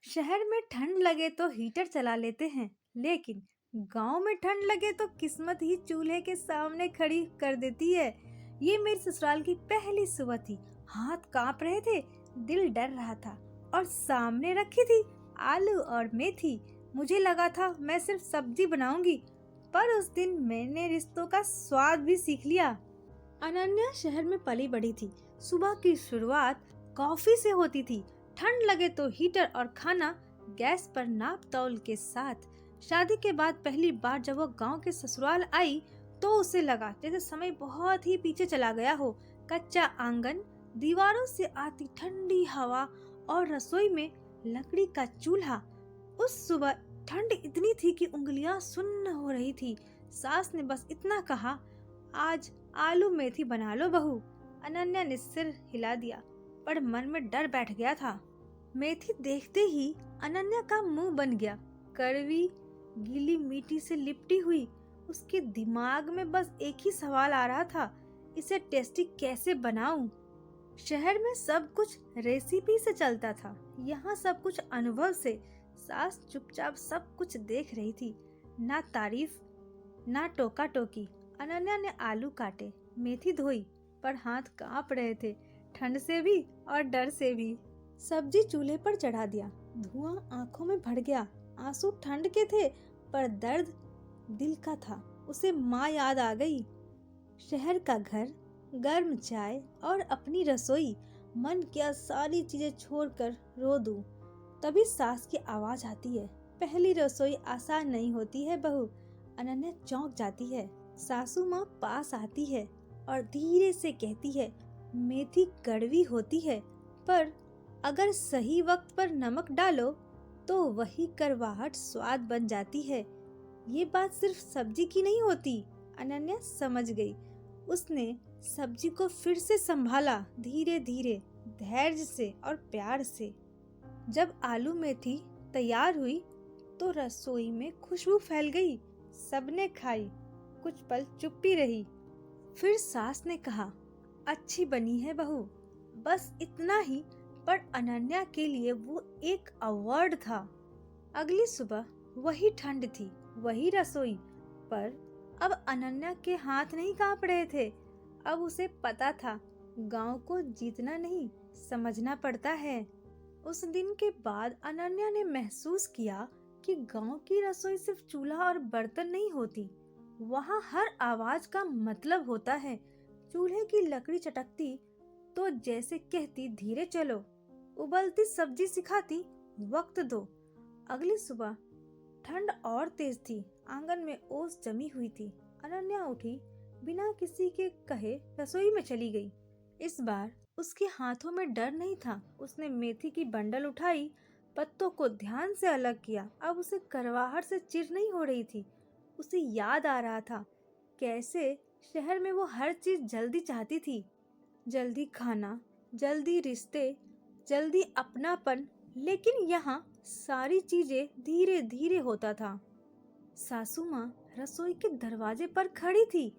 शहर में ठंड लगे तो हीटर चला लेते हैं, लेकिन गांव में ठंड लगे तो किस्मत ही चूल्हे के सामने खड़ी कर देती है। ये मेरे ससुराल की पहली सुबह थी। हाथ कांप रहे थे, दिल डर रहा था और सामने रखी थी आलू और मेथी। मुझे लगा था मैं सिर्फ सब्जी बनाऊंगी, पर उस दिन मैंने रिश्तों का स्वाद भी सीख लिया। अनन्या शहर में पली बड़ी थी। सुबह की शुरुआत कॉफी से होती थी। ठंड लगे तो हीटर और खाना गैस पर नाप तौल के साथ। शादी के बाद पहली बार जब वो गांव के ससुराल आई तो उसे लगा जैसे समय बहुत ही पीछे चला गया हो। कच्चा आंगन, दीवारों से आती ठंडी हवा और रसोई में लकड़ी का चूल्हा। उस सुबह ठंड इतनी थी कि उंगलियां सुन्न हो रही थी। सास ने बस इतना कहा, आज आलू मेथी बना लो बहू। अनन्या ने सिर हिला दिया, पर मन में डर बैठ गया था। मेथी देखते ही अनन्या का मुंह बन गया। कड़वी गीली मिट्टी से लिपटी हुई उसके दिमाग में बस एक ही सवाल आ रहा था, इसे टेस्टी कैसे बनाऊं। शहर में सब कुछ रेसिपी से चलता था, यहाँ सब कुछ अनुभव से। सास चुपचाप सब कुछ देख रही थी, ना तारीफ ना टोका टोकी। अनन्या ने आलू काटे, मेथी धोई, पर हाथ कांप रहे थे, ठंड से भी और डर से भी। सब्जी चूल्हे पर चढ़ा दिया, धुआं आंखों में भर गया। आंसू ठंड के थे, पर दर्द दिल का था। उसे माँ याद आ गई। शहर का घर, गर्म चाय और अपनी रसोई। मन किया सारी चीजें छोड़कर रो दूं। तभी सास की आवाज आती है, पहली रसोई आसान नहीं होती है बहू। अनन्या चौंक जाती है। सासू माँ पास आती है और धीरे से कहती है, मेथी कड़वी होती है, पर अगर सही वक्त पर नमक डालो तो वही करवाहट स्वाद बन जाती है। ये बात सिर्फ सब्जी की नहीं होती। अनन्या समझ गई। उसने सब्जी को फिर से संभाला, धीरे धीरे, धैर्य से और प्यार से। जब आलू मेथी तैयार हुई तो रसोई में खुशबू फैल गई। सबने खाई, कुछ पल चुप्पी रही। फिर सास ने कहा, अच्छी बनी है बहू। बस इतना ही, पर अनन्या के लिए वो एक अवार्ड था। अगली सुबह वही ठंड थी, वही रसोई, पर अब अनन्या के हाथ नहीं कांप रहे थे। अब उसे पता था, गांव को जीतना नहीं, समझना पड़ता है। उस दिन के बाद अनन्या ने महसूस किया कि गांव की रसोई सिर्फ चूल्हा और बर्तन नहीं होती, वहाँ हर आवाज का मतलब होता है। चूल्हे की लकड़ी चटकती तो जैसे कहती, धीरे चलो। उबलती सब्जी सिखाती, वक्त दो। अगली सुबह ठंड और तेज थी, आंगन में ओस जमी हुई थी। अनन्या उठी, बिना किसी के कहे रसोई में चली गई। इस बार उसके हाथों में डर नहीं था। उसने मेथी की बंडल उठाई, पत्तों को ध्यान से अलग किया। अब उसे करवाहट से चिढ़ नहीं हो रही थी। उसे याद आ रहा था कैसे शहर में वो हर चीज जल्दी चाहती थी। जल्दी खाना, जल्दी रिश्ते, जल्दी अपनापन। लेकिन यहाँ सारी चीजें धीरे धीरे होता था। सासू माँ रसोई के दरवाजे पर खड़ी थी,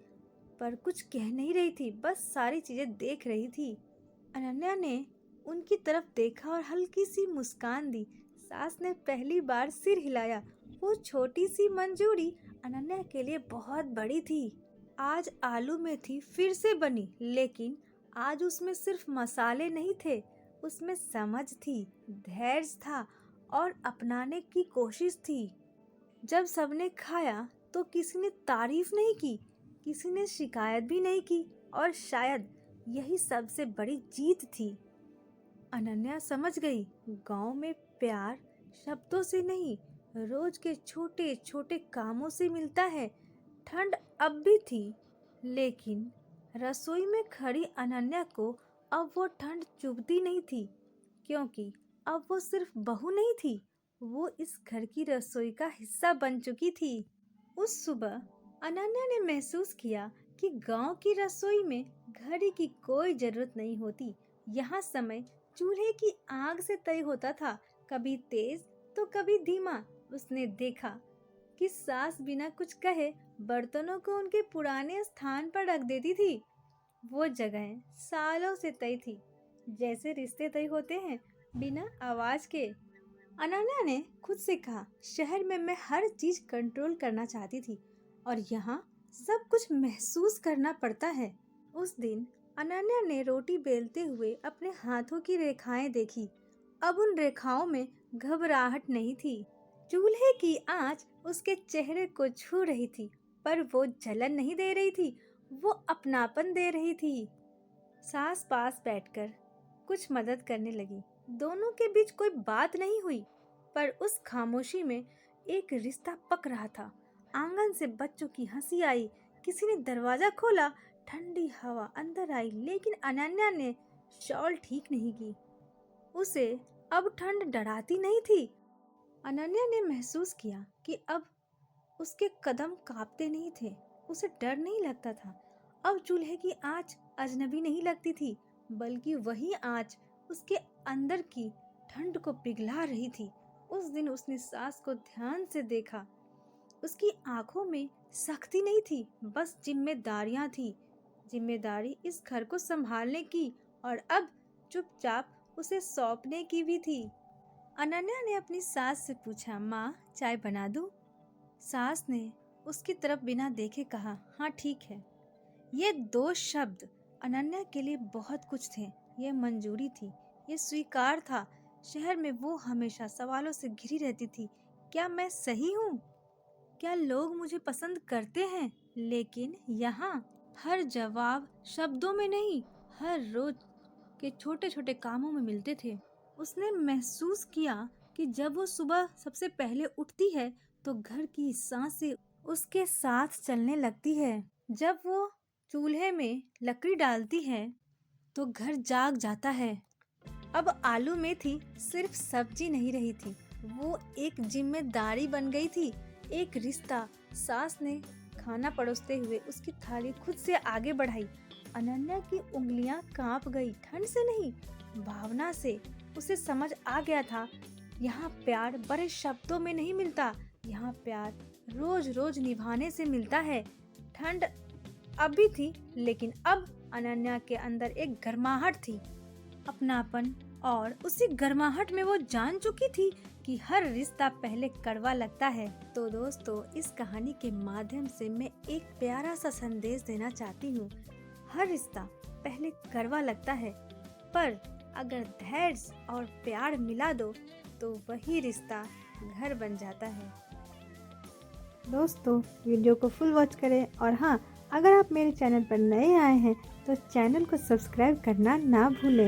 पर कुछ कह नहीं रही थी, बस सारी चीजें देख रही थी। अनन्या ने उनकी तरफ देखा और हल्की सी मुस्कान दी। सास ने पहली बार सिर हिलाया। वो छोटी सी मंजूरी अनन्या के लिए बहुत बड़ी थी। आज आलू मेथी फिर से बनी, लेकिन आज उसमें सिर्फ मसाले नहीं थे, उसमें समझ थी, धैर्य था और अपनाने की कोशिश थी। जब सबने खाया तो किसी ने तारीफ नहीं की, किसी ने शिकायत भी नहीं की, और शायद यही सबसे बड़ी जीत थी। अनन्या समझ गई, गांव में प्यार शब्दों से नहीं, रोज के छोटे छोटे कामों से मिलता है। ठंड अब भी थी, लेकिन रसोई में खड़ी अनन्या को अब वो ठंड चुभती नहीं थी, क्योंकि अब वो सिर्फ बहू नहीं थी, वो इस घर की रसोई का हिस्सा बन चुकी थी। उस सुबह अनन्या ने महसूस किया कि गांव की रसोई में घड़ी की कोई जरूरत नहीं होती। यहाँ समय चूल्हे की आग से तय होता था, कभी तेज तो कभी धीमा। उसने देखा कि सास बिना कुछ कहे बर्तनों को उनके पुराने स्थान पर रख देती थी। वो जगह सालों से तय थी, जैसे रिश्ते तय होते हैं बिना आवाज के। अनन्या ने खुद से कहा, शहर में मैं हर चीज कंट्रोल करना चाहती थी और यहाँ सब कुछ महसूस करना पड़ता है। उस दिन अनन्या ने रोटी बेलते हुए अपने हाथों की रेखाएं देखी। अब उन रेखाओं में घबराहट नहीं थी। चूल्हे की आंच उसके चेहरे को छू रही थी, पर वो जलन नहीं दे रही थी, वो अपनापन दे रही थी। सास पास बैठकर कुछ मदद करने लगी। दोनों के बीच कोई बात नहीं हुई, पर उस खामोशी में एक रिश्ता पक रहा था। आंगन से बच्चों की हंसी आई, किसी ने दरवाजा खोला, ठंडी हवा अंदर आई, लेकिन अनन्या ने शॉल ठीक नहीं की। उसे अब ठंड डराती नहीं थी। अनन्या ने महसूस किया कि अब उसके कदम कांपते नहीं थे, उसे डर नहीं लगता था। अब चूल्हे की आंच अजनबी नहीं लगती थी, बल्कि वही आंच उसके अंदर की ठंड को पिघला रही थी। उस दिन उसने सास को ध्यान से देखा। उसकी आंखों में सख्ती नहीं थी, बस जिम्मेदारियां थी। जिम्मेदारी इस घर को संभालने की और अब चुपचाप उसे सौंपने की भी थी। अनन्या ने अपनी सास से पूछा, माँ चाय बना दूं? सास ने उसकी तरफ बिना देखे कहा, हाँ ठीक है। ये दो शब्द अनन्या के लिए बहुत कुछ थे। ये मंजूरी थी, ये स्वीकार था। शहर में वो हमेशा सवालों से घिरी रहती थी। क्या मैं सही हूँ? क्या लोग मुझे पसंद करते हैं? लेकिन यहाँ हर जवाब शब्दों में नहीं, हर रोज के छोटे छोटे कामों में मिलते थे। उसने महसूस किया कि जब वो सुबह सबसे पहले उठती है तो घर की सांसें उसके साथ चलने लगती है। जब वो चूल्हे में लकड़ी डालती है तो घर जाग जाता है। अब आलू मेथी सिर्फ सब्जी नहीं रही थी, वो एक जिम्मेदारी बन गई थी, एक रिश्ता। सास ने खाना परोसते हुए उसकी थाली खुद से आगे बढ़ाई। अनन्या की उंगलियां कांप गई, ठंड से नहीं, भावना से। उसे समझ आ गया था, यहाँ प्यार बड़े शब्दों में नहीं मिलता, यहाँ प्यार रोज रोज निभाने से मिलता है। ठंड अभी थी, लेकिन अब अनन्या के अंदर एक गर्माहट थी, अपनापन। और उसी गर्माहट में वो जान चुकी थी कि हर रिश्ता पहले कड़वा लगता है। तो दोस्तों, इस कहानी के माध्यम से मैं एक प्यारा सा संदेश देना चाहती हूँ। हर रिश्ता पहले कड़वा लगता है, पर अगर धैर्य और प्यार मिला दो तो वही रिश्ता घर बन जाता है। दोस्तों, वीडियो को फुल वॉच करें और हाँ, अगर आप मेरे चैनल पर नए आए हैं तो चैनल को सब्सक्राइब करना ना भूलें।